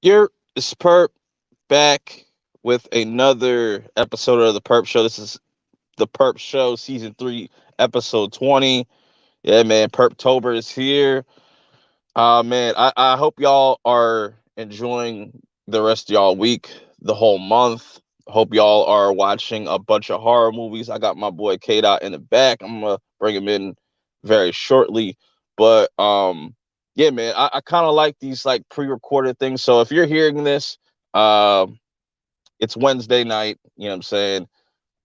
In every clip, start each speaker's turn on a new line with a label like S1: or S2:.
S1: Here is Purp back with another episode of the Purp Show. This is the Purp Show, season 3, episode 20. Yeah, man, Purptober is here. Man, I hope y'all are enjoying the rest of y'all week, the whole month. Hope y'all are watching a bunch of horror movies. I got my boy K Dot in the back. I'm gonna bring him in very shortly. But yeah, man, I kind of like these like pre-recorded things. So if you're hearing this, it's Wednesday night, you know what I'm saying?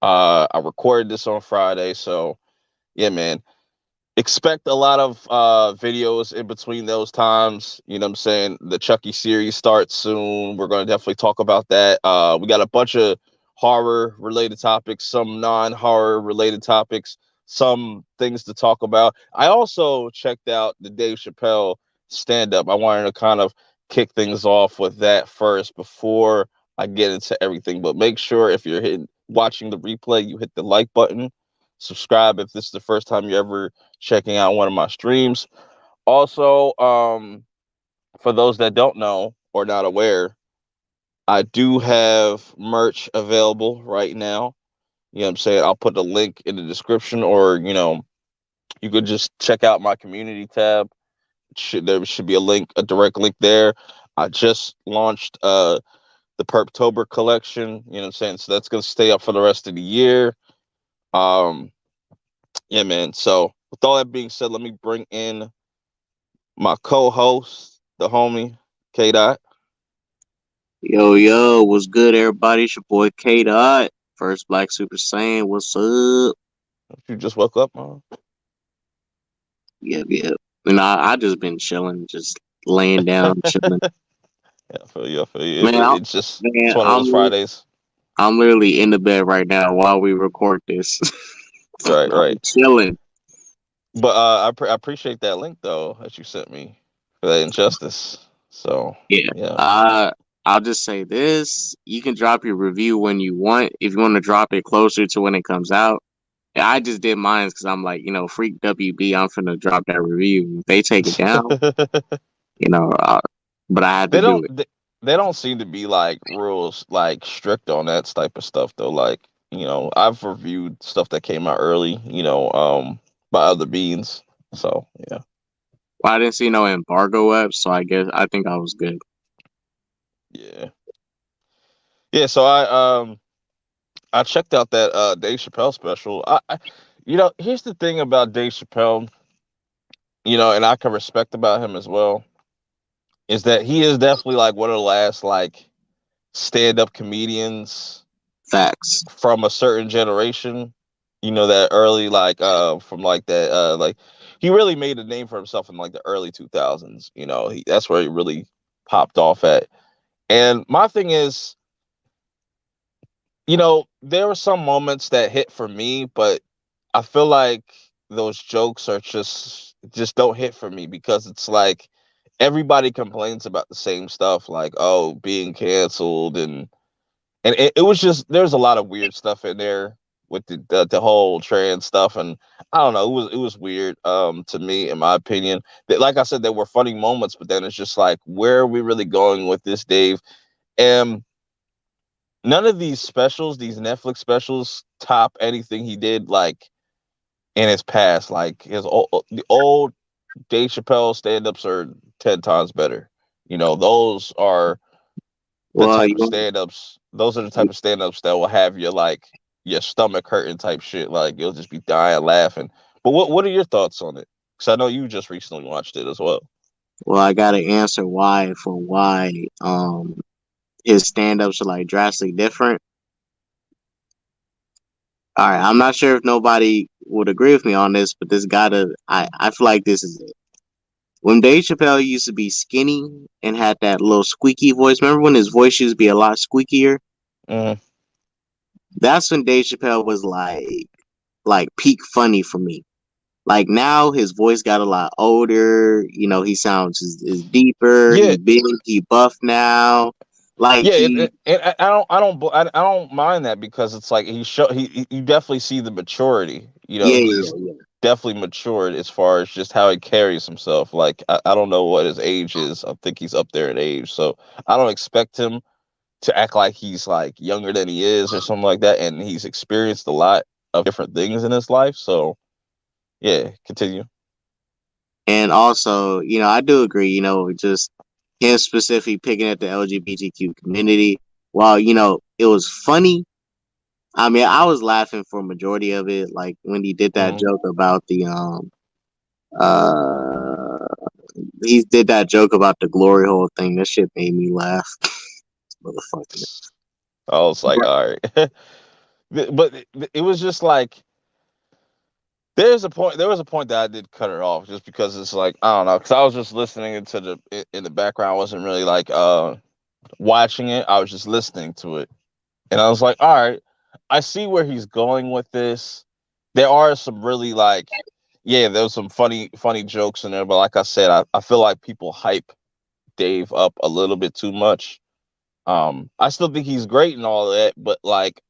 S1: I recorded this on Friday, so yeah, man, expect a lot of videos in between those times. You know what I'm saying? The Chucky series starts soon. We're going to definitely talk about that. We got a bunch of horror related topics, some non-horror related topics, some things to talk about. I also checked out the Dave Chappelle stand-up. I wanted to kind of kick things off with that first before I get into everything. But make sure if you're watching the replay, you hit the like button. Subscribe if this is the first time you're ever checking out one of my streams. Also, for those that don't know or not aware, I do have merch available right now. You know what I'm saying? I'll put the link in the description, or you could just check out my community tab. There should be a link, a direct link there. I just launched the Purptober collection, you know what I'm saying? So that's gonna stay up for the rest of the year. Um yeah, man. So with all that being said, let me bring in my co-host, the homie K Dot.
S2: Yo, yo, what's good, everybody? It's your boy K Dot, first Black Super Saiyan. What's up?
S1: You just woke up, man.
S2: Yep, yep. And I just been chilling, just laying down, chilling.
S1: Yeah, I feel you. I feel you.
S2: Man,
S1: It's
S2: man,
S1: one of those Fridays.
S2: I'm literally in the bed right now while we record this.
S1: Right,
S2: I'm
S1: right.
S2: chilling.
S1: But I appreciate that link though that you sent me for that injustice. So
S2: Yeah.
S1: yeah.
S2: I'll just say this: you can drop your review when you want. If you want to drop it closer to when it comes out. I just did mine because I'm like, freak WB. I'm finna drop that review. If they take it down, you know, uh, but I had to
S1: they
S2: do
S1: don't
S2: it.
S1: they, they don't seem to be like rules like strict on that type of stuff though. Like, I've reviewed stuff that came out early, by other beans. So yeah.
S2: Well, I didn't see no embargo up, so I think I was good.
S1: Yeah. Yeah, so I checked out that Dave Chappelle special. Here's the thing about Dave Chappelle, and I can respect about him as well, is that he is definitely like one of the last like stand-up comedians
S2: Facts.
S1: from a certain generation. That early like from like that like he really made a name for himself in like the early 2000s. That's where he really popped off at. And my thing is, there were some moments that hit for me, but I feel like those jokes are just don't hit for me because it's like everybody complains about the same stuff, like, oh, being canceled, and it was just there's a lot of weird stuff in there with the whole trans stuff, and I don't know, it was weird to me, in my opinion. That, like I said, there were funny moments, but then it's just like, where are we really going with this, Dave? And none of these specials, these Netflix specials, top anything he did like in his past. Like the old Dave Chappelle stand-ups are 10 times better. Those are the
S2: Well,
S1: type of stand-ups. Those are the type of stand-ups that will have your stomach hurting type shit. Like you'll just be dying laughing. But what are your thoughts on it? Because I know you just recently watched it as well.
S2: I gotta answer why his stand ups are like drastically different. All right, I'm not sure if nobody would agree with me on this, but this gotta I feel like this is it. When Dave Chappelle used to be skinny and had that little squeaky voice, remember when his voice used to be a lot squeakier?
S1: Mm.
S2: That's when Dave Chappelle was like peak funny for me. Like now his voice got a lot older, he sounds is deeper,
S1: Yeah,
S2: he big, he buff now. Like
S1: yeah.
S2: he
S1: I don't mind that because it's like you definitely see the maturity.
S2: Yeah, yeah,
S1: He's
S2: yeah.
S1: definitely matured as far as just how he carries himself. Like I don't know what his age is. I think he's up there in age, so I don't expect him to act like he's like younger than he is or something like that. And he's experienced a lot of different things in his life. So yeah, continue.
S2: And also, I do agree, just him specifically picking at the LGBTQ community. While, it was funny. I mean, I was laughing for a majority of it. Like when he did that
S1: Hmm.
S2: joke about uh, he did that joke about the glory hole thing. That shit made me laugh. Motherfucker.
S1: I was like, all right. But it was just like there was a point that I did cut it off just because it's like I don't know, because I was just listening into in the background. I wasn't really like watching it. I was just listening to it, and I was like, all right, I see where he's going with this. There are some really like, yeah, there was some funny jokes in there, but like I said, I feel like people hype Dave up a little bit too much. I still think he's great and all that, but like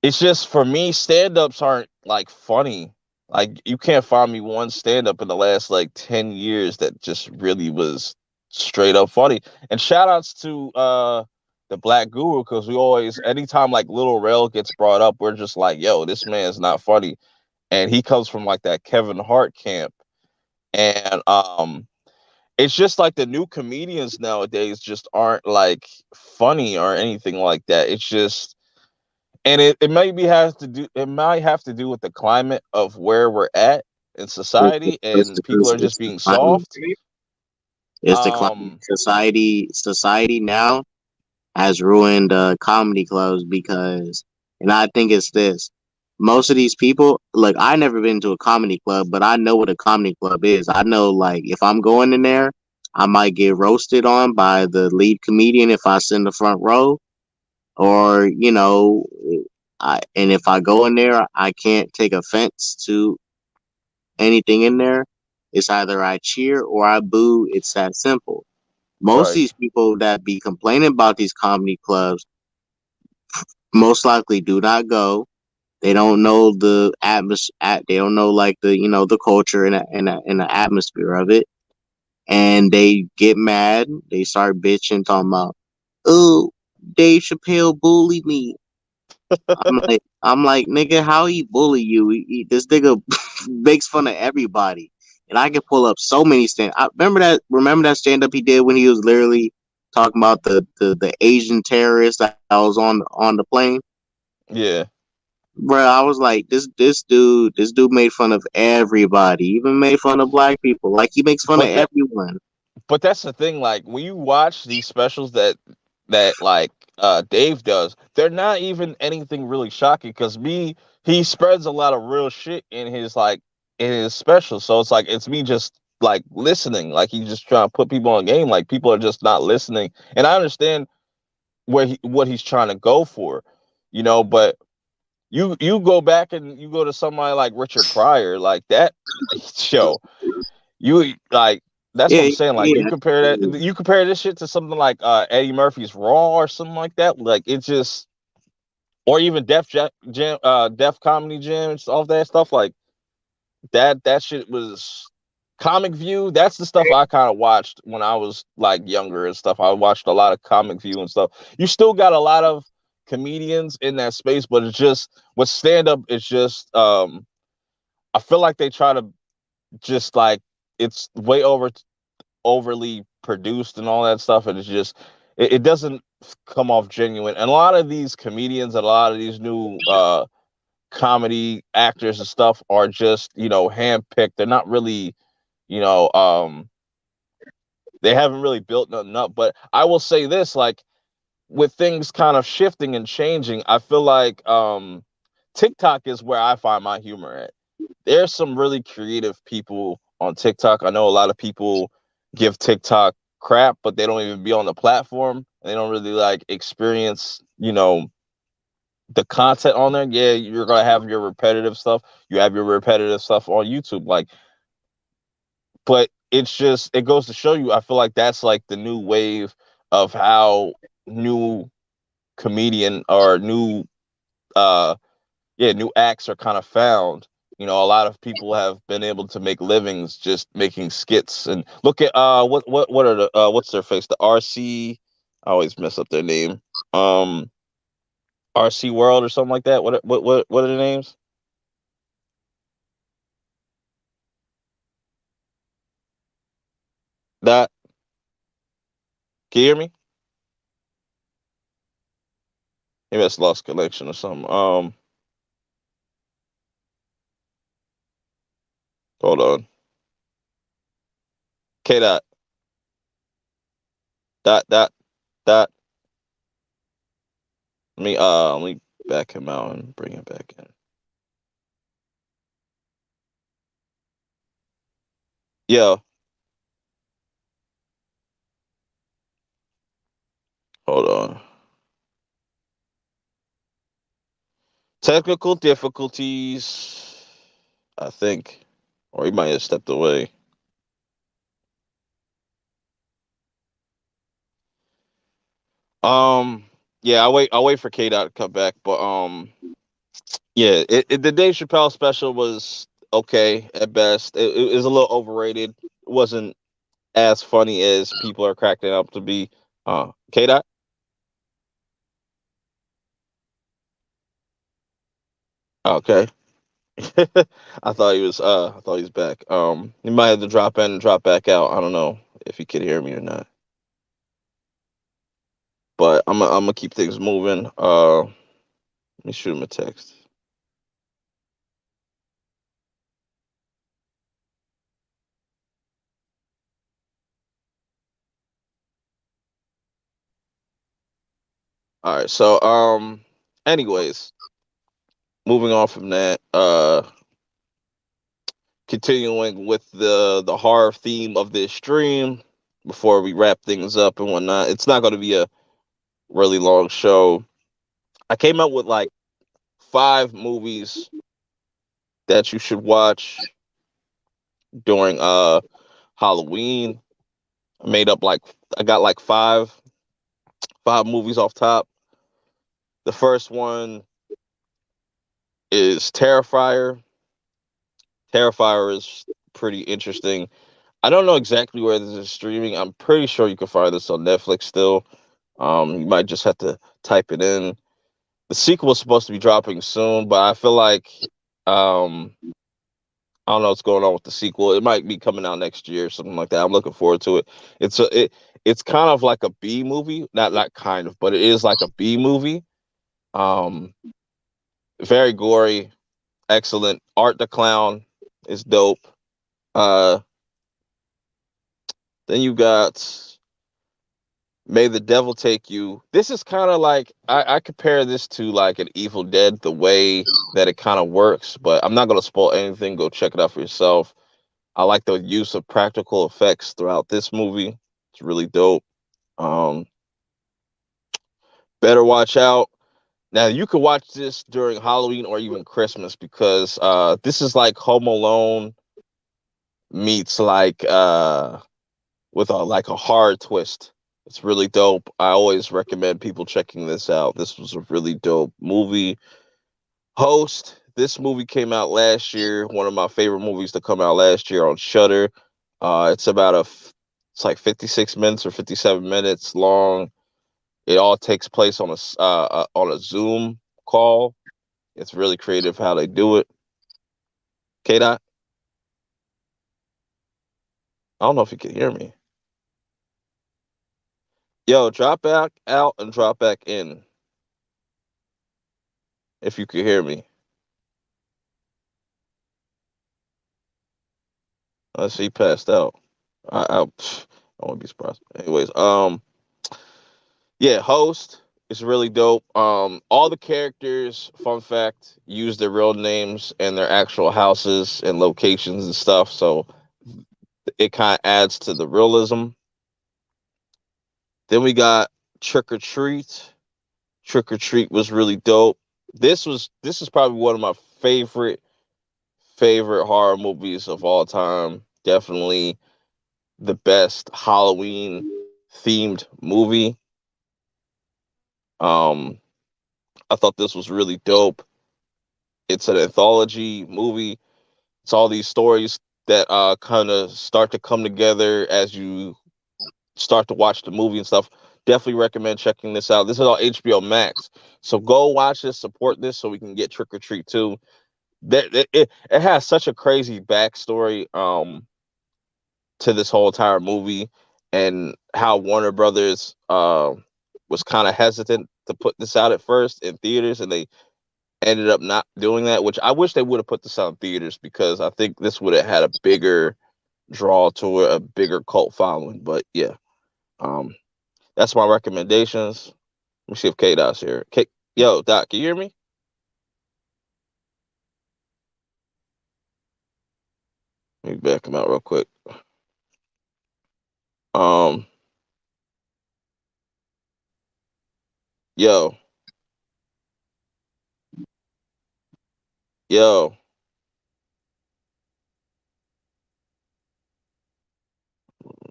S1: it's just for me, stand ups aren't like funny. Like you can't find me one stand up in the last like 10 years that just really was straight up funny. And shout outs to the Black Guru, because we always anytime like Little Rail gets brought up, we're just like, yo, this man's not funny. And he comes from like that Kevin Hart camp. And it's just like the new comedians nowadays just aren't like funny or anything like that. It's just and it maybe has to do it might have to do with the climate of where we're at in society and people are just
S2: It's
S1: being
S2: declining.
S1: soft.
S2: It's declining.
S1: um
S2: Society now has ruined comedy clubs because, and I think it's this. Most of these people, like, I never been to a comedy club, but I know what a comedy club is. I know, like, if I'm going in there, I might get roasted on by the lead comedian if I sit in the front row, or and if I go in there, I can't take offense to anything in there. It's either I cheer or I boo. It's that simple. Most of
S1: right.
S2: these people that be complaining about these comedy clubs most likely do not go. They don't know the atmosphere. They don't know like the culture and the atmosphere of it, and they get mad. They start bitching, talking about, "Oh, Dave Chappelle bullied me." I'm like, nigga, how he bully you? This nigga makes fun of everybody, and I can pull up so many stand. I remember that stand up he did when he was literally talking about the Asian terrorist that was on the plane.
S1: Yeah,
S2: Bro, I was like, this dude made fun of everybody, even made fun of black people. Like he makes fun of
S1: but
S2: everyone.
S1: that's the thing, like when you watch these specials that like Dave does, they're not even anything really shocking because me he spreads a lot of real shit in his specials. So it's like it's me just like listening, like he's just trying to put people on game, like people are just not listening. And I understand what he's trying to go for, but you go back and you go to somebody like Richard Pryor, like that show. You like that's what
S2: Yeah,
S1: I'm saying. Like
S2: yeah.
S1: you compare this shit to something like Eddie Murphy's Raw or something like that. Like it just or even Def Comedy Jams, all that stuff like that shit was Comic View. That's the stuff I kind of watched when I was like younger and stuff. I watched a lot of Comic View and stuff. You still got a lot of comedians in that space, but it's just with stand up, it's just I feel like they try to just like it's way overly produced and all that stuff, and it's just it doesn't come off genuine. And a lot of these comedians and a lot of these new comedy actors and stuff are just handpicked. They're not really you know they haven't really built nothing up. But I will say this, like with things kind of shifting and changing, I feel like TikTok is where I find my humor at. There's some really creative people on TikTok. I know a lot of people give TikTok crap, but they don't even be on the platform. They don't really like experience, the content on there. Yeah, you're gonna have your repetitive stuff. You have your repetitive stuff on YouTube, like, but it's just it goes to show you. I feel like that's like the new wave of how new comedian or new uh yeah, new acts are kind of found. A lot of people have been able to make livings just making skits. And look at what are the what's their face, the RC, I always mess up their name, um RC World or something like that. What are the names? That, can you hear me? Maybe that's lost connection or something. Hold on. K dot dot. Let me back him out and bring him back in. Yo, hold on. Technical difficulties, I think, or he might have stepped away. Um, yeah, I'll wait for K Dot to come back, but yeah, the Dave Chappelle special was okay at best. It was a little overrated. It wasn't as funny as people are cracking up to be. K Dot. Okay. I thought he was back. He might have to drop in and drop back out. I don't know if he could hear me or not. But I'm gonna keep things moving. Let me shoot him a text. All right. So anyways, moving on from that. Continuing with the horror theme of this stream before we wrap things up and whatnot. It's not going to be a really long show. I came up with like 5 movies that you should watch during Halloween. I made up like I got like five movies off top. The first one is Terrifier. Terrifier is pretty interesting. I don't know exactly where this is streaming. I'm pretty sure you can find this on Netflix still. You might just have to type it in. The sequel is supposed to be dropping soon, but I feel like um, I don't know what's going on with the sequel. It might be coming out next year or something like that. I'm looking forward to it. It's kind of like a B movie, not kind of, but it is like a B movie. Um, Very gory, excellent. Art the Clown is dope. Uh, then you got May the Devil Take You. This is kind of like I compare this to like an Evil Dead, the way that it kind of works, but I'm not gonna spoil anything. Go check it out for yourself. I like the use of practical effects throughout this movie. It's really dope. Um, Better watch out. Now you can watch this during Halloween or even Christmas because this is like Home Alone meets like with a like a horror twist. It's really dope. I always recommend people checking this out. This was a really dope movie. Host. This movie came out last year. One of my favorite movies to come out last year on Shutter. It's about it's like 56 minutes or 57 minutes long. It all takes place on a Zoom call. It's really creative how they do it. K Dot, I don't know if you can hear me. Yo, drop back out and drop back in if you can hear me. Let's see, passed out. I won't be surprised. Anyways, yeah, host is really dope. All the characters, fun fact, use their real names and their actual houses and locations and stuff. So it kind of adds to the realism. Then we got Trick or Treat. Trick or Treat was really dope. This is probably one of my favorite horror movies of all time. Definitely the best Halloween themed movie. Um, I thought this was really dope. It's an anthology movie. It's all these stories that kind of start to come together as you start to watch the movie and stuff. Definitely recommend checking this out. This is on HBO Max. So go watch this, support this so we can get Trick or Treat too. It has such a crazy backstory to this whole entire movie, and how Warner Brothers was kind of hesitant to put this out at first in theaters, and they ended up not doing that, which I wish they would have put this out in theaters, because I think this would have had a bigger draw to it, a bigger cult following. But yeah, um, that's my recommendations. Let me see if K Dot's here. K, yo, Doc, can you hear me? Let me back him out real quick. Um, yo, yo,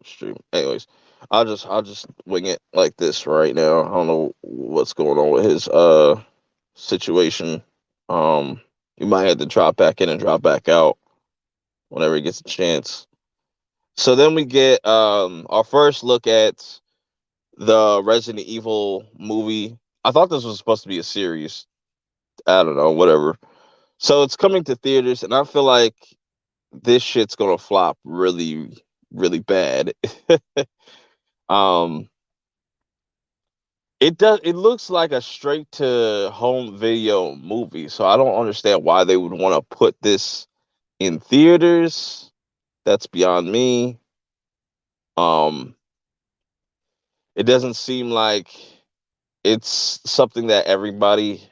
S1: stream. Anyways, I'll just wing it like this right now. I don't know what's going on with his situation. Um, you might have to drop back in and drop back out whenever he gets a chance. So then we get our first look at the Resident Evil movie. I thought this was supposed to be a series. I don't know, whatever. So it's coming to theaters, and I feel like this shit's gonna flop really, really bad. um, it does. It looks like a straight to home video movie, so I don't understand why they would want to put this in theaters. That's beyond me. Um, it doesn't seem like it's something that everybody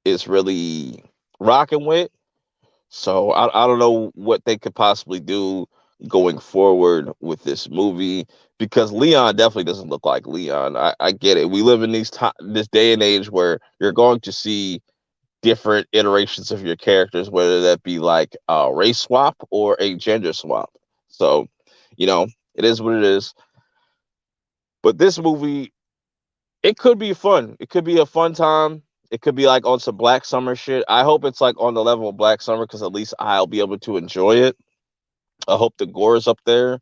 S1: is really rocking with. So I don't know what they could possibly do going forward with this movie, because Leon definitely doesn't look like Leon. I get it. We live in this day and age where you're going to see different iterations of your characters, whether that be like a race swap or a gender swap. So, you know, it is what it is. But this movie, it could be fun. It could be a fun time. It could be like on some Black Summer shit. I hope it's like on the level of Black Summer, because at least I'll be able to enjoy it. I hope the gore is up there.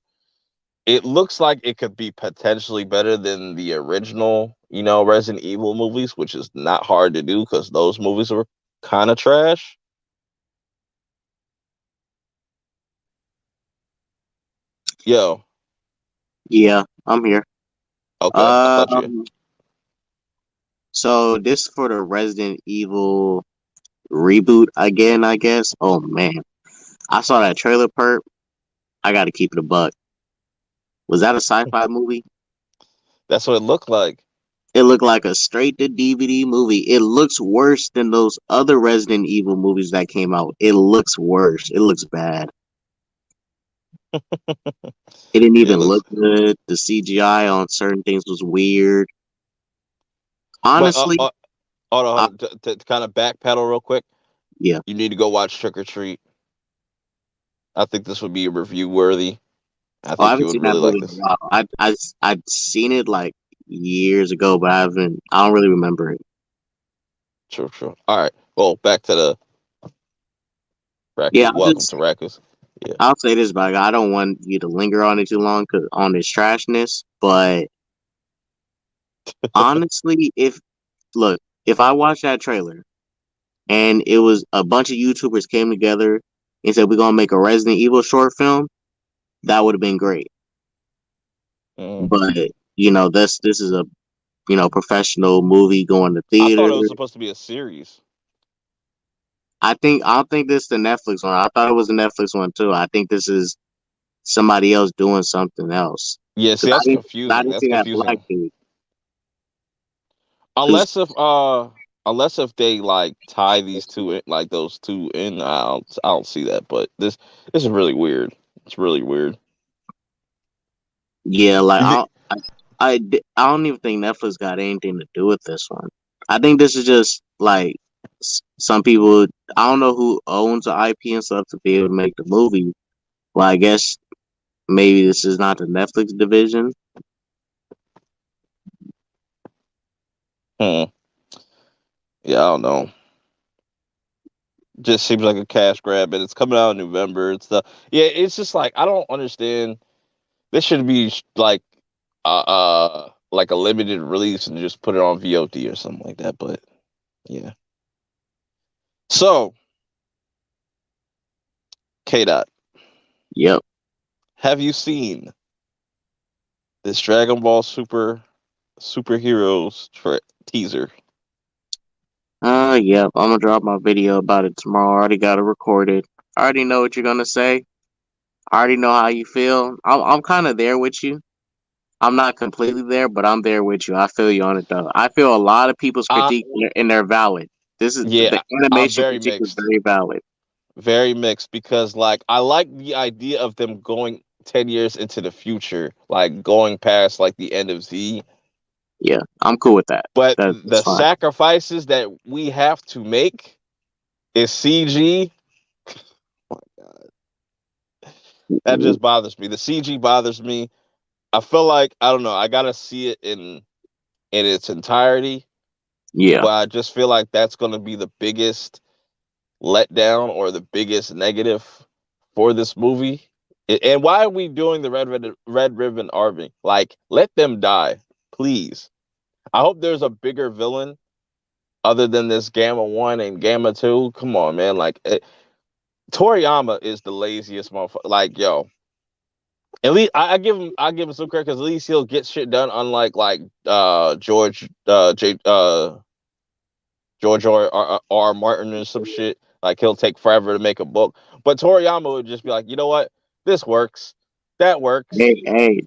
S1: It looks like it could be potentially better than the original, Resident Evil movies, which is not hard to do because those movies were kind of trash. Yo,
S2: Yeah, I'm here.
S1: okay, I thought you.
S2: Um, so this for the Resident Evil reboot again, I guess. Oh man, I saw that trailer. Perp. I got to keep it a buck. Was that a sci-fi movie?
S1: That's what it looked like.
S2: It looked like a straight to DVD movie. It looks worse than those other Resident Evil movies that came out. It looks worse. It looks bad. It didn't
S1: Yeah, it
S2: even
S1: looks.
S2: look good. The CGI on certain things was weird.
S1: But
S2: Honestly,
S1: hold on,
S2: I,
S1: to kind of backpedal real quick.
S2: yeah.
S1: You need to go watch Trick or Treat. I think this would be review worthy. I
S2: Oh, I
S1: think you
S2: haven't
S1: would
S2: seen that
S1: really like
S2: movie in a
S1: this.
S2: while. I'd seen it like years ago, but I haven't. I don't really remember it.
S1: True, true. All right. Well, back to the
S2: Yeah,
S1: Raku. Welcome to Raku's. Yeah.
S2: I'll say this, but I don't want you to linger on it too long on this trashness. But honestly, if I watched that trailer and it was a bunch of YouTubers came together and said we're gonna make a Resident Evil short film, that would have been great.
S1: Mm.
S2: But this is a professional movie going to
S1: I thought
S2: theater.
S1: it was supposed to be a series.
S2: I don't think this is the Netflix one. I thought it was the Netflix one too. I think this is somebody else doing something else.
S1: Yeah, see,
S2: Cause
S1: that's
S2: I
S1: confusing.
S2: didn't
S1: That's
S2: see that black
S1: confusing.
S2: dude. Cause
S1: Unless if they like tie these two in, like those two in, I don't see that. But this is really weird. It's really weird.
S2: yeah, like
S1: You think?
S2: I don't even think Netflix got anything to do with this one. I think this is just like some people. I don't know who owns the IP and stuff to be able to make the movie. Well, I guess maybe this is not the Netflix division.
S1: Hmm. Yeah, I don't know. Just seems like a cash grab, and it's coming out in November. It's the yeah. It's just like I don't understand. This should be like a limited release and just put it on VOD or something like that. But yeah. So K Dot,
S2: Yep.
S1: have you seen this Dragon Ball superheroes teaser?
S2: Yep. I'm gonna drop my video about it tomorrow. I already got it recorded. I already know what you're gonna say. I already know how you feel. I'm kind of there with you. I'm not completely there, but I'm there with you. I feel you on it though. I feel a lot of people's
S1: Uh
S2: critique and they're valid. This is the
S1: yeah, I'm
S2: animation
S1: very
S2: critique is
S1: mixed.
S2: very valid.
S1: Very mixed because like I like the idea of them going 10 years into the future, like going past like the end of Z,
S2: Yeah, I'm cool with that.
S1: but
S2: That's
S1: the
S2: fine.
S1: sacrifices that we have to make is CG. That just bothers me. The CG bothers me. I feel like I don't know, I got to see it in its entirety,
S2: Yeah,
S1: but I just feel like that's going to be the biggest letdown or the biggest negative for this movie. And why are we doing the red ribbon army? Like, let them die, please. I hope there's a bigger villain other than this Gamma One and Gamma Two. Come on, man. Like, Toriyama is the laziest motherfucker. Like, yo, at least I give him some credit because at least he'll get shit done. Unlike like George R. Martin or some shit. Like he'll take forever to make a book. But Toriyama would just be like, you know what? This works. That works.
S2: Toriyama,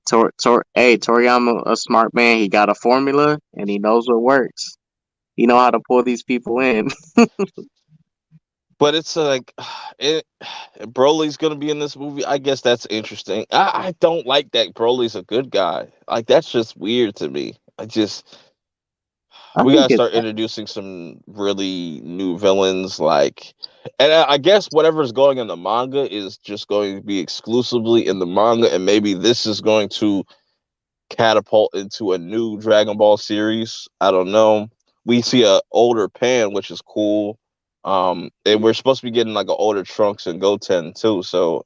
S2: a smart man. He got a formula and he knows what works. He know how to pull these people in.
S1: But it's like, it, Broly's gonna be in this movie. I guess that's interesting. I don't like that Broly's a good guy. Like that's just weird to me. I just
S2: I
S1: we
S2: think
S1: gotta
S2: it's
S1: start introducing some really new villains. Like, and I guess whatever's going in the manga is just going to be exclusively in the manga, and maybe this is going to catapult into a new Dragon Ball series. I don't know. We see a older Pan, which is cool. And we're supposed to be getting like an older Trunks and Goten too. So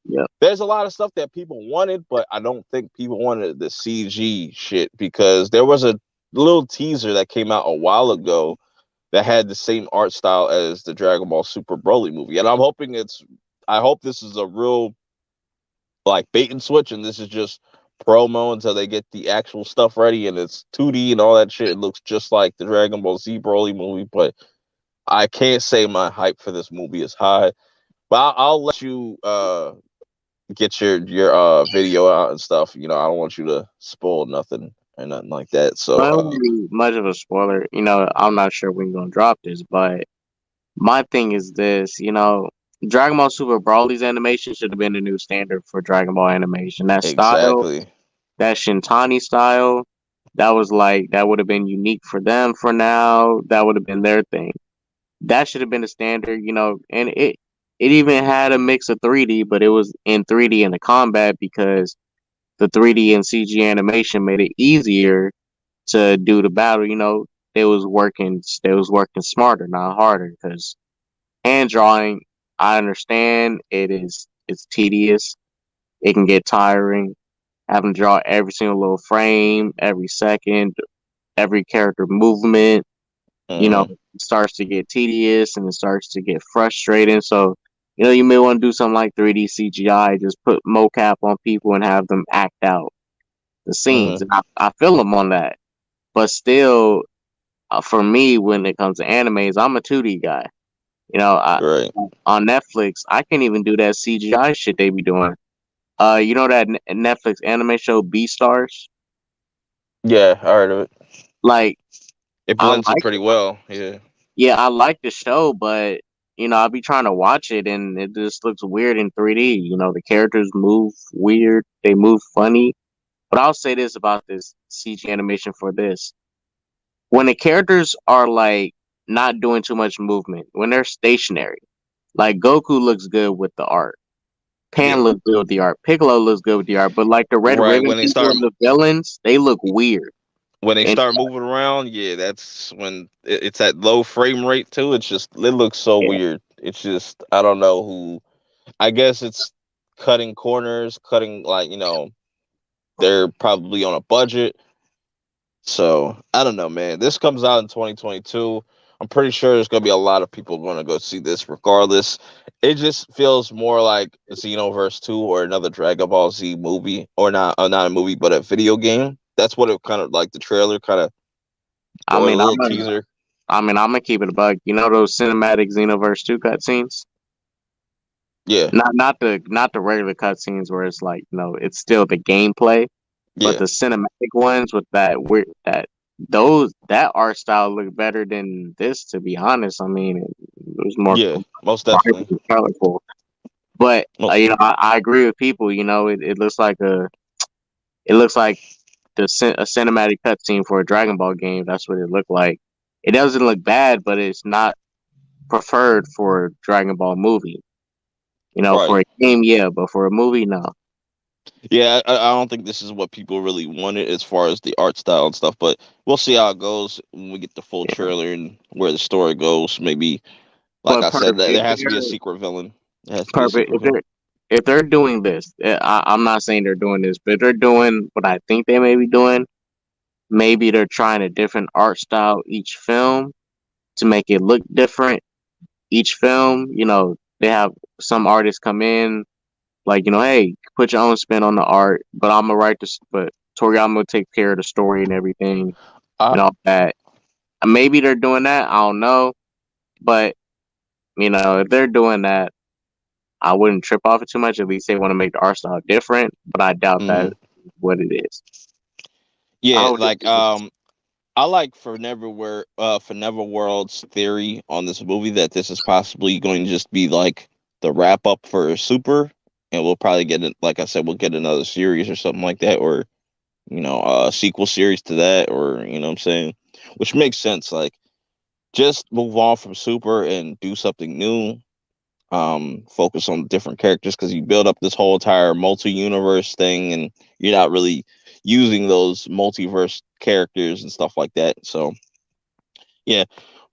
S2: yeah.
S1: there's a lot of stuff that people wanted, but I don't think people wanted the CG shit because there was a little teaser that came out a while ago that had the same art style as the Dragon Ball Super Broly movie, and I'm hoping I hope this is a real like bait and switch, and this is just promo until they get the actual stuff ready, and it's 2D and all that shit. It looks just like the Dragon Ball Z Broly movie, but I can't say my hype for this movie is high. But I'll let you get your video out and stuff. You know, I don't want you to spoil nothing or nothing like that. So
S2: I don't really much of a spoiler. I'm not sure when you're gonna drop this, but my thing is this. Dragon Ball Super Broly's animation should have been the new standard for Dragon Ball animation. That style,
S1: exactly.
S2: that Shintani style, that would have been unique for them for now. That would have been their thing. That should have been the standard. And it even had a mix of 3D, but it was in 3D in the combat because the 3D and CG animation made it easier to do the battle. They was working smarter, not harder. Because hand drawing, I understand it's tedious. It can get tiring having to draw every single little frame, every second, every character movement.
S1: Mm-hmm.
S2: It starts to get tedious and it starts to get frustrating. So, you may want to do something like 3D CGI, just put mocap on people and have them act out the scenes.
S1: Mm-hmm.
S2: And I feel them on that. But still, for me, when it comes to animes, I'm a 2D guy. You know, I,
S1: Right.
S2: on Netflix, I can't even do that CGI shit they be doing. That Netflix anime show Beastars?
S1: Yeah, I heard of it.
S2: Like,
S1: It
S2: I
S1: blends it
S2: like
S1: pretty well. Yeah.
S2: Yeah, I like the show, but I'll be trying to watch it and it just looks weird in 3D. The characters move weird, they move funny. But I'll say this about this CG animation for this. When the characters are like not doing too much movement, when they're stationary, like Goku looks good with the art.
S1: Yeah.
S2: Pan looks good with the art. Piccolo looks good with the art, but like the Red
S1: Right.
S2: Ribbon
S1: When they
S2: people
S1: start
S2: and the villains, they look weird.
S1: when they
S2: And
S1: start moving around, yeah, that's when it's at low frame rate too. It's just it looks so
S2: yeah,
S1: weird. It's just I don't know who. I guess it's cutting corners, cutting like they're probably on a budget. So I don't know, man. This comes out in 2022. I'm pretty sure there's gonna be a lot of people going to go see this, regardless. It just feels more like Xenoverse 2 or another Dragon Ball Z movie, or not a movie, but a video game. That's what it kind of like the trailer kind of
S2: I
S1: or a
S2: mean,
S1: little teaser.
S2: I'm gonna keep it a bug. You know those cinematic Xenoverse 2 cutscenes?
S1: Yeah,
S2: Not the regular cutscenes where it's like, it's still the gameplay, but
S1: yeah,
S2: the cinematic ones with that weird that art style look better than this. To be honest, I mean, it was more
S1: yeah. Most
S2: vibrant
S1: definitely.
S2: and colorful. But
S1: Most.
S2: I agree with people. It looks like a cinematic cutscene for a Dragon Ball game. That's what it looked like. It doesn't look bad, but it's not preferred for a Dragon Ball movie. For
S1: Right.
S2: a game, yeah, but for a movie, no.
S1: Yeah, I don't think this is what people really wanted as far as the art style and stuff, but we'll see how it goes when we get the full
S2: Yeah.
S1: trailer and where the story goes. Maybe, like
S2: But
S1: I said,
S2: perfect.
S1: there has to be a secret villain. There has to be a
S2: Perfect.
S1: secret villain.
S2: If they're doing this, I'm not saying they're doing this, but if they're doing what I think they may be doing. Maybe they're trying a different art style each film to make it look different. Each film, they have some artists come in, like, hey, put your own spin on the art, but I'm gonna write this, but Toriyama will take care of the story and everything
S1: I
S2: and all that. Maybe they're doing that. I don't know, but if they're doing that, I wouldn't trip off it too much. At least they want to make the art style different, but I doubt that
S1: mhm.
S2: what it is. I
S1: Yeah,
S2: hope
S1: like I like for Neverworld's theory on this movie that this is possibly going to just be like the wrap up for Super, and we'll probably get it. Like I said, we'll get another series or something like that, or a sequel series to that, or what I'm saying, which makes sense. Like, just move on from Super and do something new. Focus on different characters because you build up this whole entire multi-universe thing, and you're not really using those multiverse characters and stuff like that. So yeah,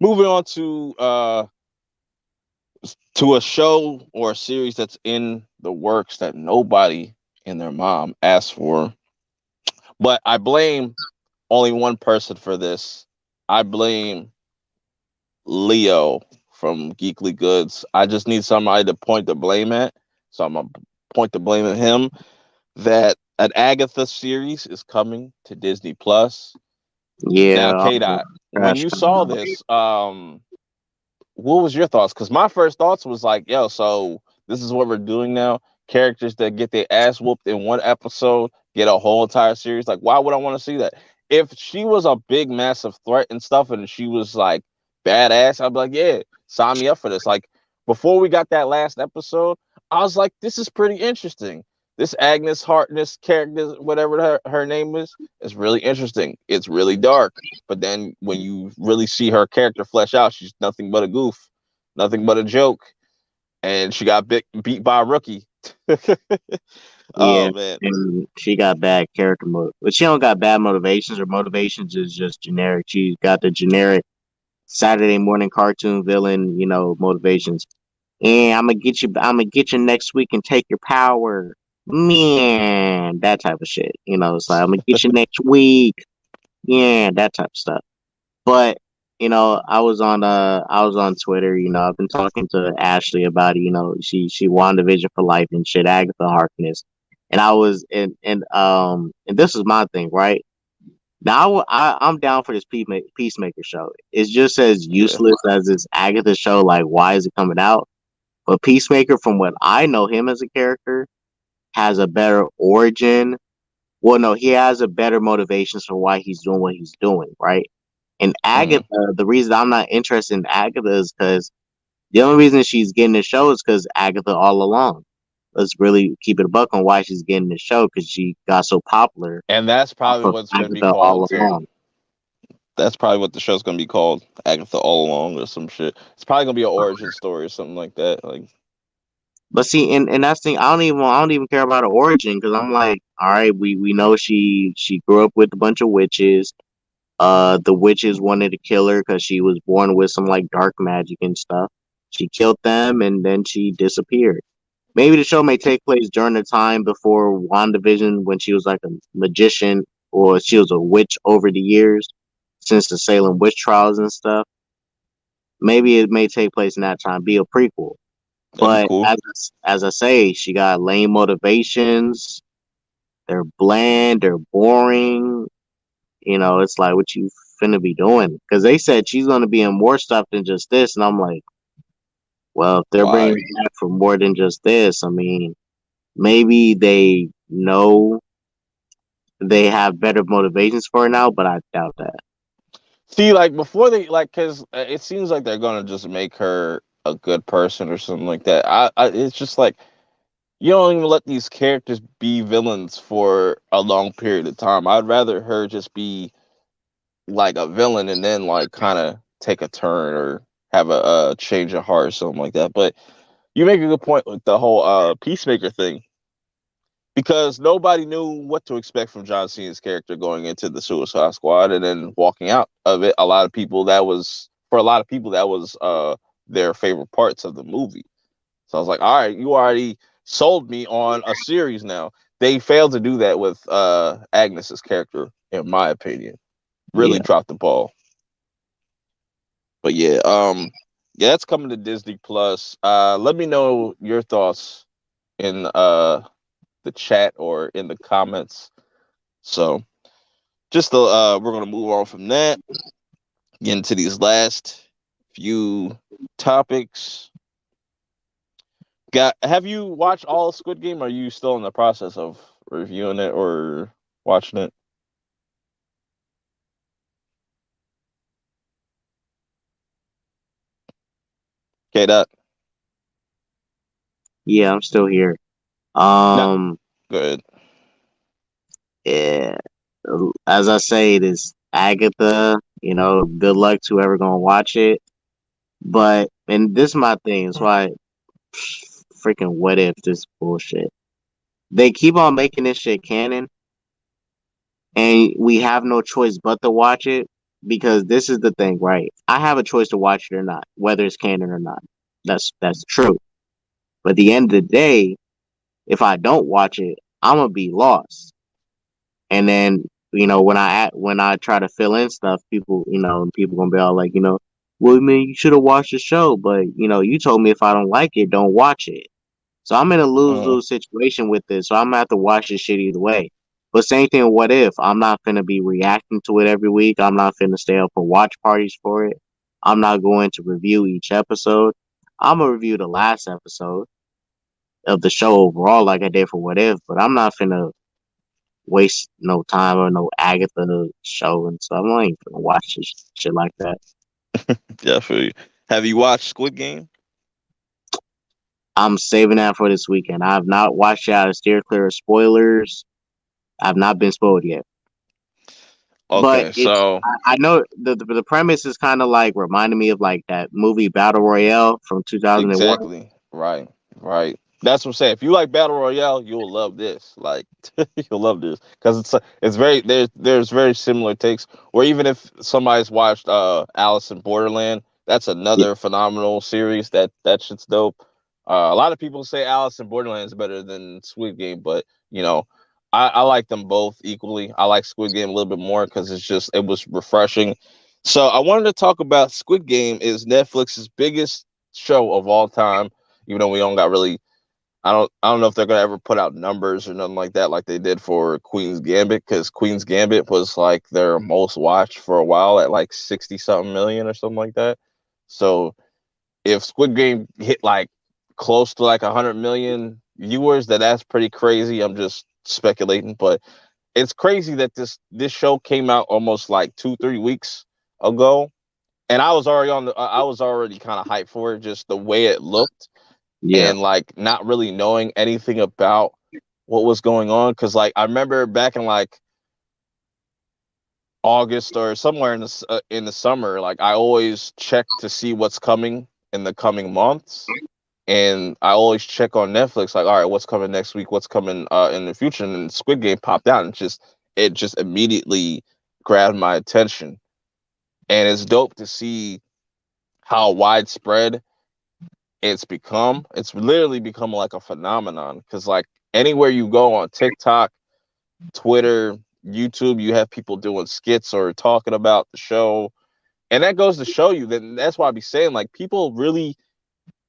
S1: moving on to a show or a series that's in the works that nobody and their mom asked for, but I blame only one person for this. I blame Leo from Geekly Goods. I just need somebody to point the blame at. So I'm gonna point the blame at him. That an Agatha series is coming to Disney Plus. Now,
S2: Yeah,
S1: K Dot, when
S2: trash
S1: you
S2: coming
S1: saw
S2: out.
S1: this, what was your thoughts? Because my first thoughts was like, yo, so this is what we're doing now. Characters that get their ass whooped in one episode get a whole entire series. Like, why would I want to see that? If she was a big, massive threat and stuff, and she was like badass, I'd be like, yeah, sign me up for this. Like, before we got that last episode, I was like, this is pretty interesting. This Agnes Harkness character, whatever her name is really interesting. It's really dark. But then when you really see her character flesh out, she's nothing but a goof, nothing but a joke, and she got beat by a rookie.
S2: Yeah,
S1: Oh man,
S2: and she got bad character mode, but she don't got bad motivations. Her motivations is just generic. She got the generic Saturday morning cartoon villain, motivations. And I'm gonna get you next week and take your power, man. That type of shit. It's like I'm gonna get you next week, yeah, that type of stuff. But I was on Twitter. I've been talking to Ashley about it. She WandaVision for life and shit. Agatha Harkness, and I was and this is my thing, right? Now I'm down for this Peacemaker show. It's just as
S1: yeah,
S2: useless as this Agatha show. Like, why is it coming out? But Peacemaker, from what I know him as a character, has a better origin. Well, no, he has a better motivations for why he's doing what he's doing, right? And
S1: mm-hmm.
S2: Agatha, the reason I'm not interested in Agatha is because the only reason she's getting the show is because Agatha all along. Let's really keep it a buck on why she's getting the show because she got so popular
S1: And that's
S2: off
S1: probably
S2: of
S1: what's going to be
S2: Agatha
S1: called
S2: all
S1: too.
S2: along.
S1: That's probably what the show's going to be called, Agatha All Along or some shit. It's probably going to be an origin story or something like that. Like,
S2: But see, and that's the thing. I don't even care about her origin because I'm like, all right, we know she grew up with a bunch of witches. The witches wanted to kill her because she was born with some like dark magic and stuff. She killed them and then she disappeared. Maybe the show may take place during the time before WandaVision when she was like a magician or she was a witch over the years since the Salem witch trials and stuff. Maybe it may take place in that time, be a prequel.
S1: That'd be
S2: But
S1: cool.
S2: as I say, she got lame motivations. They're bland. They're boring. You know, it's like what you finna be doing because they said she's gonna be in more stuff than just this, and I'm like, well, if they're bringing
S1: Right.
S2: her back for more than just this, I mean, maybe they know they have better motivations for her now, but I doubt that.
S1: See, like before they like, cause it seems like they're gonna just make her a good person or something like that. It's just like you don't even let these characters be villains for a long period of time. I'd rather her just be like a villain and then like kind of take a turn or have a change of heart or something like that. But you make a good point with the whole peacemaker thing because nobody knew what to expect from John Cena's character going into the Suicide Squad and then walking out of it. A lot of people that was for a lot of people that was their favorite parts of the movie. So I was like, all right, you already sold me on a series now. They failed to do that with Agnes's character, in my opinion. Really
S2: Yeah,
S1: dropped the ball. But yeah, yeah, that's coming to Disney Plus. Let me know your thoughts in the chat or in the comments. So we're gonna move on from that. Get into these last few topics. Got have you watched all of Squid Game? Or are you still in the process of reviewing it or watching it? Okay, that
S2: yeah, I'm still here.
S1: no
S2: Um,
S1: good.
S2: yeah, as I say, it is Agatha. You know, good luck to whoever gonna watch it. But and this is my thing. It's why freaking what if this bullshit. They keep on making this shit canon, and we have no choice but to watch it because this is the thing, right? I have a choice to watch it or not, whether it's canon or not. That's true. But at the end of the day, if I don't watch it, I'm gonna be lost. And then when I try to fill in stuff, people gonna be all like, well, man, you should have watched the show, but you told me if I don't like it, don't watch it. So I'm in a lose
S1: Uh,
S2: lose situation with this. So I'm gonna have to watch this shit either way. But same thing. What if I'm not gonna be reacting to it every week? I'm not gonna stay up for watch parties for it. I'm not going to review each episode. I'm gonna review the last episode of the show overall, like I did for What If. But I'm not gonna waste no time or no Agatha show and stuff. I'm not even gonna watch this shit like that.
S1: yeah, I feel you. Have you watched Squid Game?
S2: I'm saving that for this weekend. I have not watched it out of steer clear of spoilers. I've not been spoiled yet. But
S1: Okay,
S2: it's
S1: so
S2: I know the premise is kind of like reminding me of like that movie Battle Royale from 2001.
S1: exactly. Right. Right. That's what I'm saying. If you like Battle Royale, you'll love this. Like you'll love this because it's very there's very similar takes. Or even if somebody's watched Alice in Borderland, that's
S2: Yeah,
S1: another phenomenal series. That shit's dope. A lot of people say Alice in Borderland is better than Squid Game, but I like them both equally. I like Squid Game a little bit more because it was refreshing. So I wanted to talk about Squid Game is Netflix's biggest show of all time, even though we don't got really I don't know if they're gonna ever put out numbers or nothing like that like they did for Queen's Gambit because Queen's Gambit was like their most watched for a while at like 60 something million or something like that. So if Squid Game hit like close to like 100 million viewers, that's pretty crazy. I'm just speculating, but it's crazy that this show came out almost like 2-3 weeks ago, and I was already kind of hyped for it, just the way it looked
S2: yeah,
S1: and like not really knowing anything about what was going on. Cause like I remember back in like August or somewhere in the summer, like I always check to see what's coming in the coming months. And I always check on Netflix, like, all right, what's coming next week? What's coming in the future? And then Squid Game popped out, and it just immediately grabbed my attention, and it's dope to see how widespread it's become. It's literally become like a phenomenon because like anywhere you go on TikTok, Twitter, YouTube, you have people doing skits or talking about the show. And that goes to show you that that's why I be saying like people really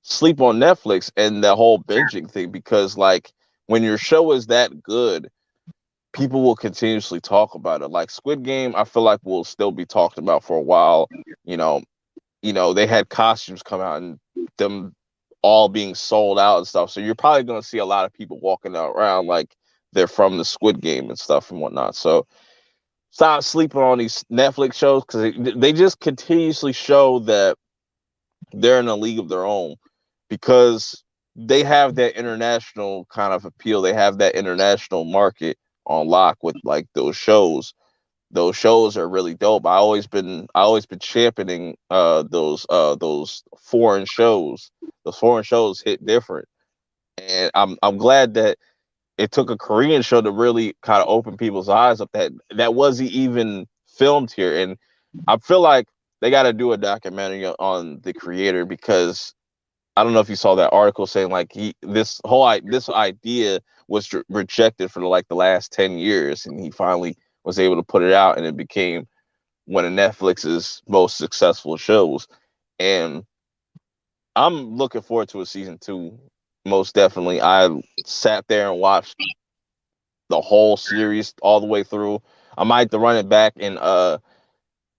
S1: sleep on Netflix and the whole binging thing because like when your show is that good, people will continuously talk about it. Like Squid Game, I feel like will still be talked about for a while. You know, they had costumes come out and them all being sold out and stuff. So you're probably going to see a lot of people walking around like they're from the Squid Game and stuff and whatnot. So stop sleeping on these Netflix shows because they just continuously show that they're in a league of their own because they have that international kind of appeal. They have that international market on lock with like those shows. Those shows are really dope. I always been championing those foreign shows. Those foreign shows hit different. And I'm glad that it took a Korean show to really kind of open people's eyes up that wasn't even filmed here. And I feel like they got to do a documentary on the creator because I don't know if you saw that article saying like this idea was rejected for like the last 10 years and he finally was able to put it out and it became one of Netflix's most successful shows. And I'm looking forward to a season 2 most definitely. I sat there and watched the whole series all the way through. I might have to run it back and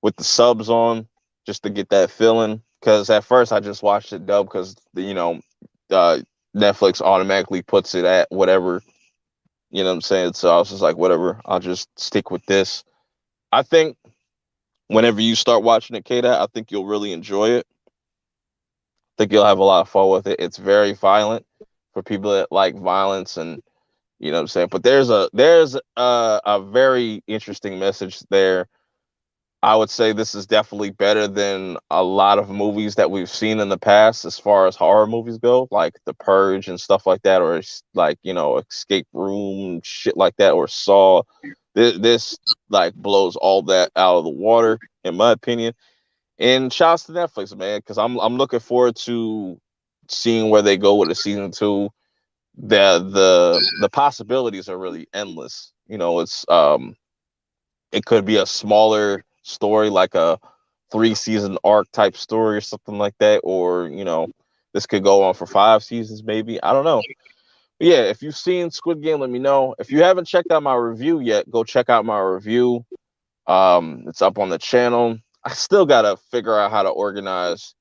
S1: with the subs on just to get that feeling. Because at first I just watched it dub because uh, Netflix automatically puts it at whatever. You know what I'm saying? So I was just like, whatever. I'll just stick with this. I think whenever you start watching it, Kata, I think you'll really enjoy it. I think you'll have a lot of fun with it. It's very violent for people that like violence and you know what I'm saying. But there's a very interesting message there. I would say this is definitely better than a lot of movies that we've seen in the past as far as horror movies go, like The Purge and stuff like that, or like, Escape Room, shit like that, or Saw. This like blows all that out of the water, in my opinion. And shouts to Netflix, man, because I'm looking forward to seeing where they go with the season 2. The possibilities are really endless. It could be a smaller story, like a 3-season arc type story or something like that, or this could go on for 5 seasons, maybe. I don't know. But yeah, if you've seen Squid Game, let me know. If you haven't checked out my review yet, go check out my review. It's up on the channel. I still gotta figure out how to organize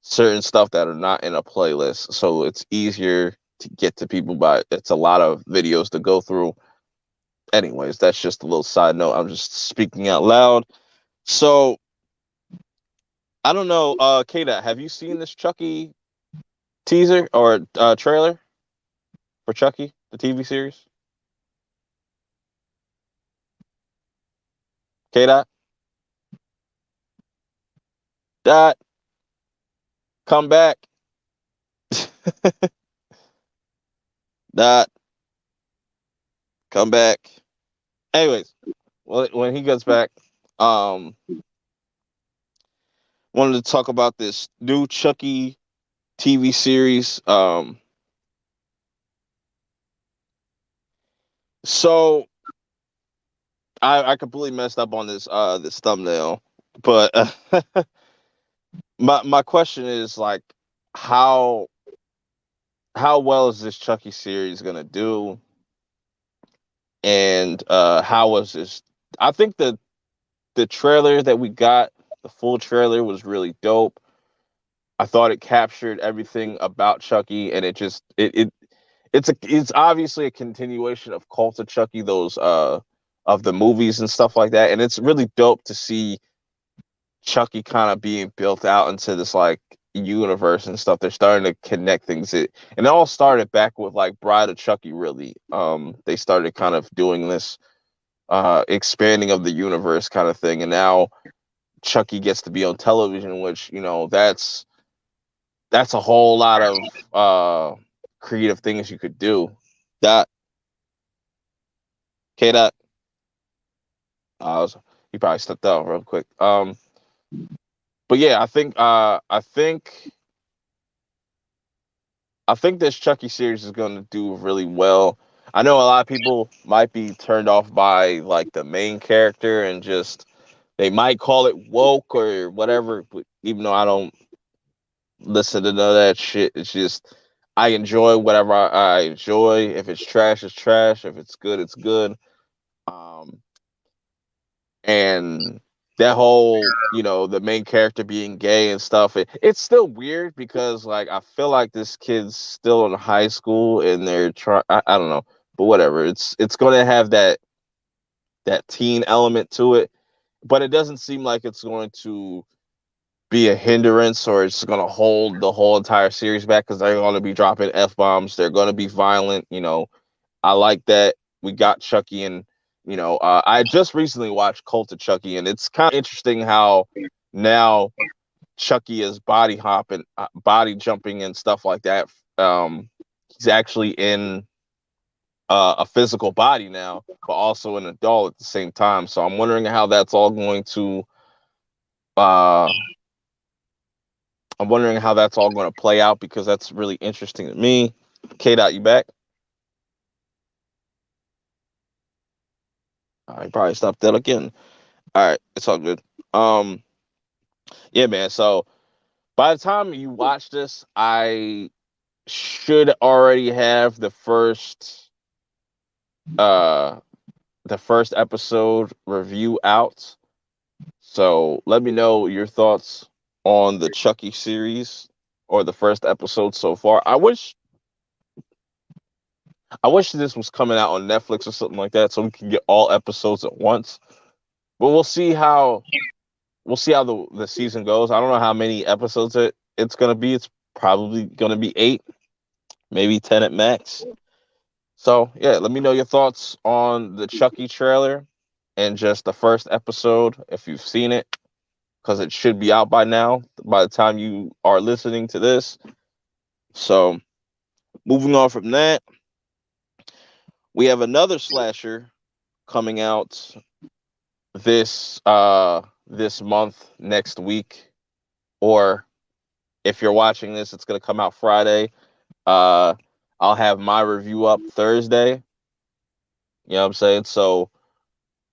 S1: certain stuff that are not in a playlist, so it's easier to get to people. But it's a lot of videos to go through. Anyways, that's just a little side note. I'm just speaking out loud. So I don't know, Kata, have you seen this Chucky teaser or trailer for Chucky, the TV series? Kata, dot, come back. Dot, come back. Anyways, well, when he gets back, um, wanted to talk about this new Chucky TV series. So I completely messed up on this thumbnail, but my question is like how how well is this Chucky series gonna do, and how was this? I think the trailer that we got, the full trailer, was really dope. I thought it captured everything about Chucky, and it's obviously a continuation of Cult of Chucky, those of the movies and stuff like that, and it's really dope to see Chucky kind of being built out into this like universe and stuff. They're starting to connect things. And it all started back with like Bride of Chucky. Really, they started kind of doing this expanding of the universe kind of thing, and now Chucky gets to be on television, which that's a whole lot of creative things you could do. That K dot. He probably stepped out real quick. But yeah, I think this Chucky series is going to do really well. I know a lot of people might be turned off by like the main character and just they might call it woke or whatever. But even though I don't listen to none of that shit, it's just I enjoy whatever I enjoy. If it's trash, it's trash. If it's good, it's good. Um, and that whole the main character being gay and stuff, it's still weird because like I feel like this kid's still in high school and they're trying I don't know, but whatever, it's going to have that teen element to it, but it doesn't seem like it's going to be a hindrance or it's going to hold the whole entire series back because they're going to be dropping f-bombs, they're going to be violent. I like that we got Chucky, and I just recently watched Cult of Chucky, and it's kind of interesting how now Chucky is body hopping, body jumping, and stuff like that. He's actually in a physical body now, but also an adult at the same time. So I'm wondering how that's all going to. Uh, I'm wondering how that's all going to play out because that's really interesting to me. K. Dot, you back? I probably stopped that again. All right, it's all good. Um, yeah, man. So by the time you watch this, I should already have uh the first episode review out. So let me know your thoughts on the Chucky series or the first episode so far. I wish this was coming out on Netflix or something like that so we can get all episodes at once. But we'll see how the season goes. I don't know how many episodes it's gonna be. It's probably gonna be 8, maybe 10 at max. So yeah, let me know your thoughts on the Chucky trailer and just the first episode if you've seen it, because it should be out by now by the time you are listening to this. So moving on from that, we have another slasher coming out this month next week, or if you're watching this, it's gonna come out Friday. Uh, I'll have my review up Thursday. You know what I'm saying? So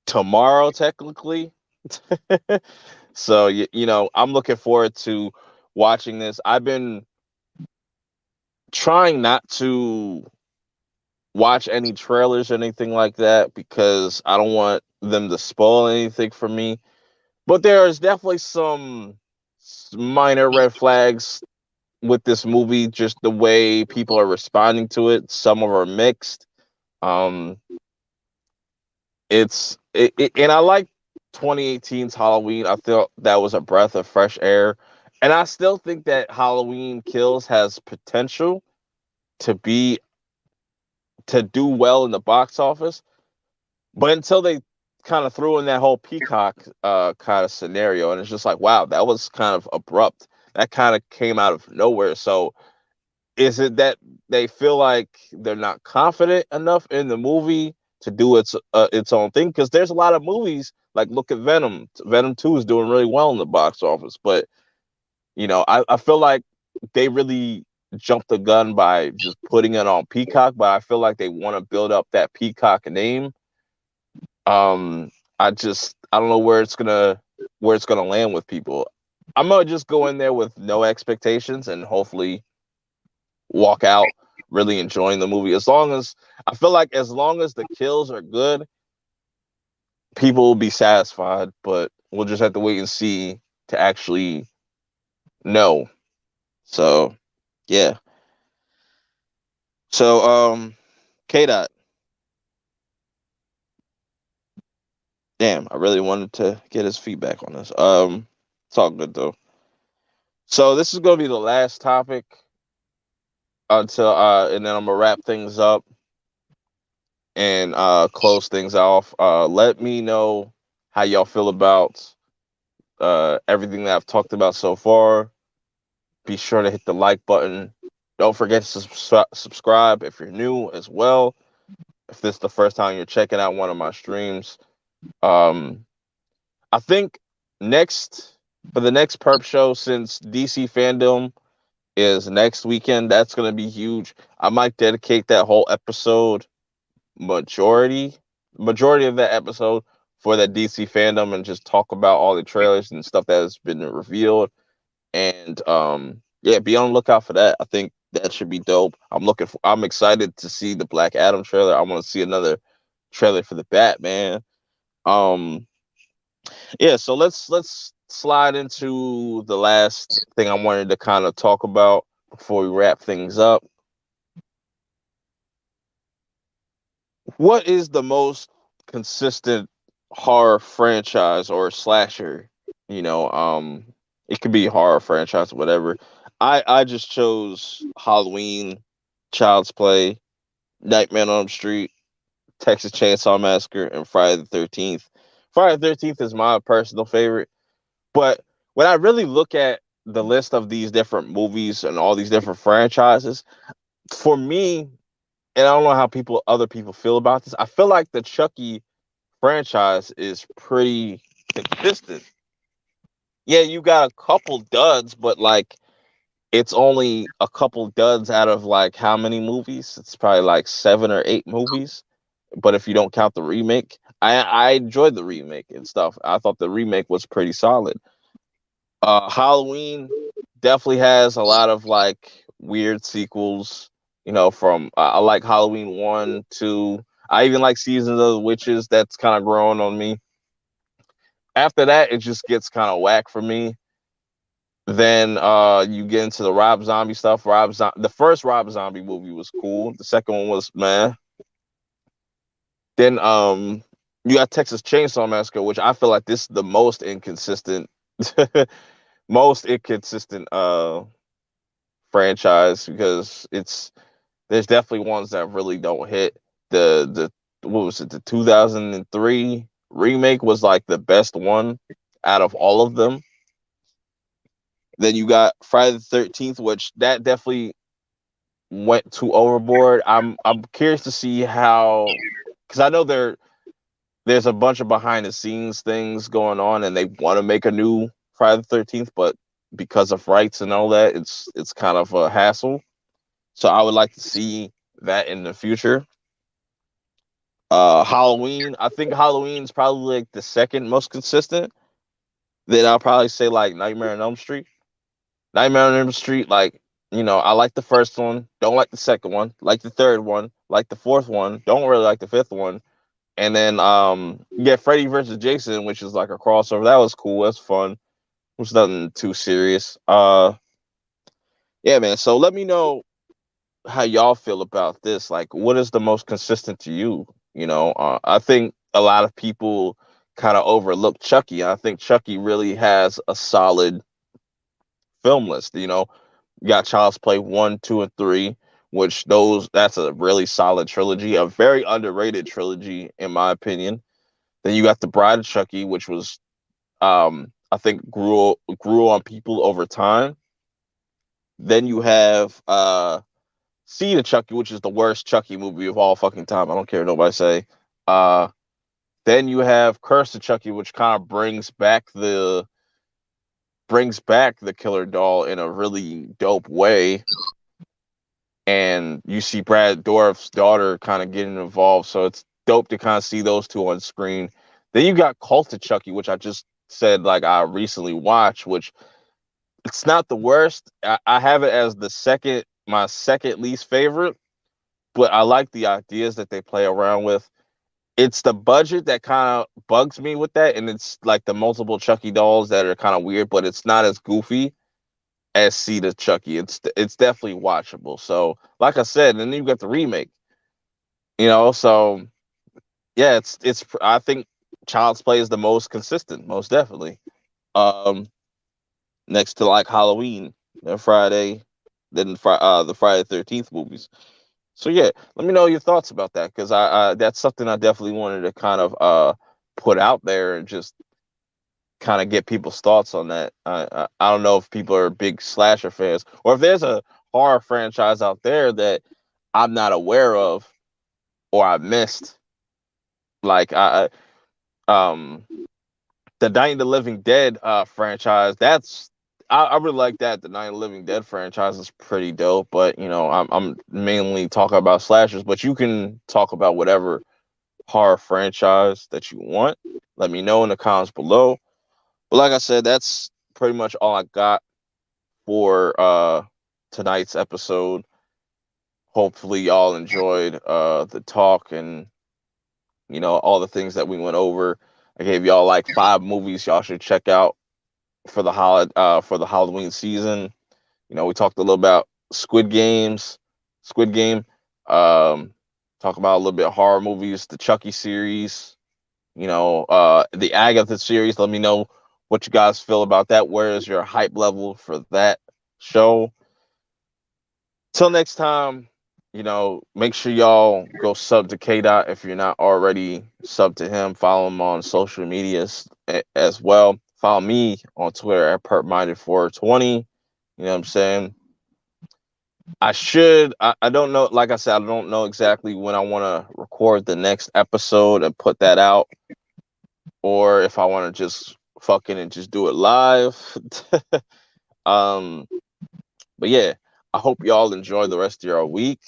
S1: tomorrow, technically. So I'm looking forward to watching this. I've been trying not to watch any trailers or anything like that because I don't want them to spoil anything for me. But there is definitely some minor red flags with this movie, just the way people are responding to it. Some of them are mixed. Um, and I like 2018's Halloween. I thought that was a breath of fresh air, and I still think that Halloween Kills has potential to be to do well in the box office. But until they kind of threw in that whole Peacock kind of scenario, and it's just like, wow, that was kind of abrupt. That kind of came out of nowhere. So is it that they feel like they're not confident enough in the movie to do its own thing? Because there's a lot of movies like look at Venom. Venom 2 is doing really well in the box office, but I feel like they really jumped the gun by just putting it on Peacock. But I feel like they want to build up that Peacock name. Um, I don't know where it's gonna land with people. I'm gonna just go in there with no expectations and hopefully walk out really enjoying the movie. As long as the kills are good, people will be satisfied, but we'll just have to wait and see to actually know. So yeah. So K Dot. Damn, I really wanted to get his feedback on this. It's all good though. So this is gonna be the last topic until and then I'm gonna wrap things up and close things off. Let me know how y'all feel about everything that I've talked about so far. Be sure to hit the like button. Don't forget to subscribe if you're new as well. If this is the first time you're checking out one of my streams, um, I think next for the next perp show, since DC fandom is next weekend, that's gonna be huge. I might dedicate that whole episode majority majority of that episode for that DC fandom and just talk about all the trailers and stuff that has been revealed. And yeah, be on the lookout for that. I think that should be dope. I'm excited to see the Black Adam trailer. I want to see another trailer for the Batman. Um yeah, so let's slide into the last thing I wanted to kind of talk about before we wrap things up. What is the most consistent horror franchise or slasher? You know, it could be horror franchise, whatever. I just chose Halloween, Child's Play, Nightmare on Elm Street, Texas Chainsaw Massacre, and Friday the 13th. Friday the 13th is my personal favorite, but when I really look at the list of these different movies and all these different franchises, for me, and I don't know how other people feel about this. I feel like the Chucky franchise is pretty consistent. Yeah, you got a couple duds, but like it's only a couple duds out of like how many movies? It's probably like 7 or 8 movies. But if you don't count the remake, I enjoyed the remake and stuff. I thought the remake was pretty solid. Halloween definitely has a lot of like weird sequels. You know, from I like Halloween 1, 2. I even like Seasons of the Witches. That's kind of growing on me. After that, it just gets kind of whack for me. Then you get into the Rob Zombie stuff. The first Rob Zombie movie was cool. The second one was man. Then you got Texas Chainsaw Massacre, which I feel like this is the most inconsistent most inconsistent franchise because there's definitely ones that really don't hit. The what was it? The 2003 remake was like the best one out of all of them. Then you got Friday the 13th, which that definitely went too overboard. I'm curious to see how, because I know there's a bunch of behind the scenes things going on, and they want to make a new Friday the 13th, but because of rights and all that, it's kind of a hassle. So I would like to see that in the future. Halloween, I think Halloween's probably like the second most consistent. Then I'll probably say like Nightmare on Elm Street. Nightmare on Elm Street, like, I like the first one, don't like the second one, like the third one, like the fourth one, don't really like the fifth one. And then you get Freddy versus Jason, which is like a crossover. That was cool. That's fun. It was nothing too serious. Yeah, man. So let me know how y'all feel about this. Like, what is the most consistent to you? I think a lot of people kind of overlook Chucky. I think Chucky really has a solid film list. You got Child's Play 1, 2, and 3, which that's a really solid trilogy, a very underrated trilogy in my opinion. Then you got The Bride of Chucky, which was I think grew on people over time. Then you have Seed of Chucky, which is the worst Chucky movie of all fucking time. I don't care what nobody say. Uh then you have Curse of Chucky, which kind of brings back the killer doll in a really dope way. And you see Brad Dourif's daughter kind of getting involved, so it's dope to kind of see those two on screen. Then you got Cult of Chucky, which I just said like I recently watched, which it's not the worst. I have it as my second least favorite, but I like the ideas that they play around with. It's the budget that kind of bugs me with that, and it's like the multiple Chucky dolls that are kind of weird, but it's not as goofy as Seed of Chucky. It's definitely watchable. So, like I said, and then you got the remake. So yeah, it's. I think Child's Play is the most consistent, most definitely. Um, Next to like Halloween, then Friday, then the Friday 13th movies. So yeah, let me know your thoughts about that because I that's something I definitely wanted to kind of put out there and just kind of get people's thoughts on that. I don't know if people are big slasher fans or if there's a horror franchise out there that I'm not aware of or I missed. Like um the Night of the Living Dead franchise. I really like that. The Night of the Living Dead franchise is pretty dope. But I'm mainly talking about slashers. But you can talk about whatever horror franchise that you want. Let me know in the comments below. But like I said, that's pretty much all I got for tonight's episode. Hopefully y'all enjoyed the talk and all the things that we went over. I gave y'all like 5 movies y'all should check out for the Halloween season. We talked a little about Squid Game. Um, talk about a little bit of horror movies, the Chucky series, the Agatha series. Let me know what you guys feel about that. Where is your hype level for that show? Till next time, make sure y'all go sub to K Dot if you're not already sub to him. Follow him on social medias as well. Follow me on Twitter at PurpMinded420. You know what I'm saying? I don't know. Like I said, I don't know exactly when I want to record the next episode and put that out, or if I want to just fucking and just do it live. um, but yeah, I hope y'all enjoy the rest of your week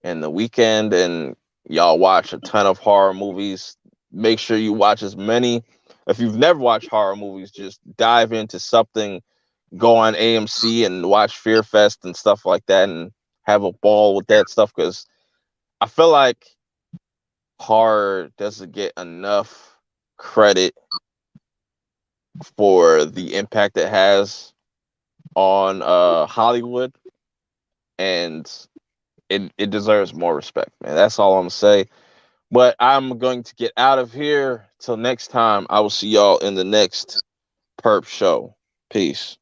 S1: and the weekend, and y'all watch a ton of horror movies. Make sure you watch as many. If you've never watched horror movies, just dive into something. Go on AMC and watch Fear Fest and stuff like that, and have a ball with that stuff. Because I feel like horror doesn't get enough credit for the impact it has on Hollywood, and it deserves more respect, man. That's all I'm gonna say. But I'm going to get out of here. Till next time, I will see y'all in the next Perp show. Peace.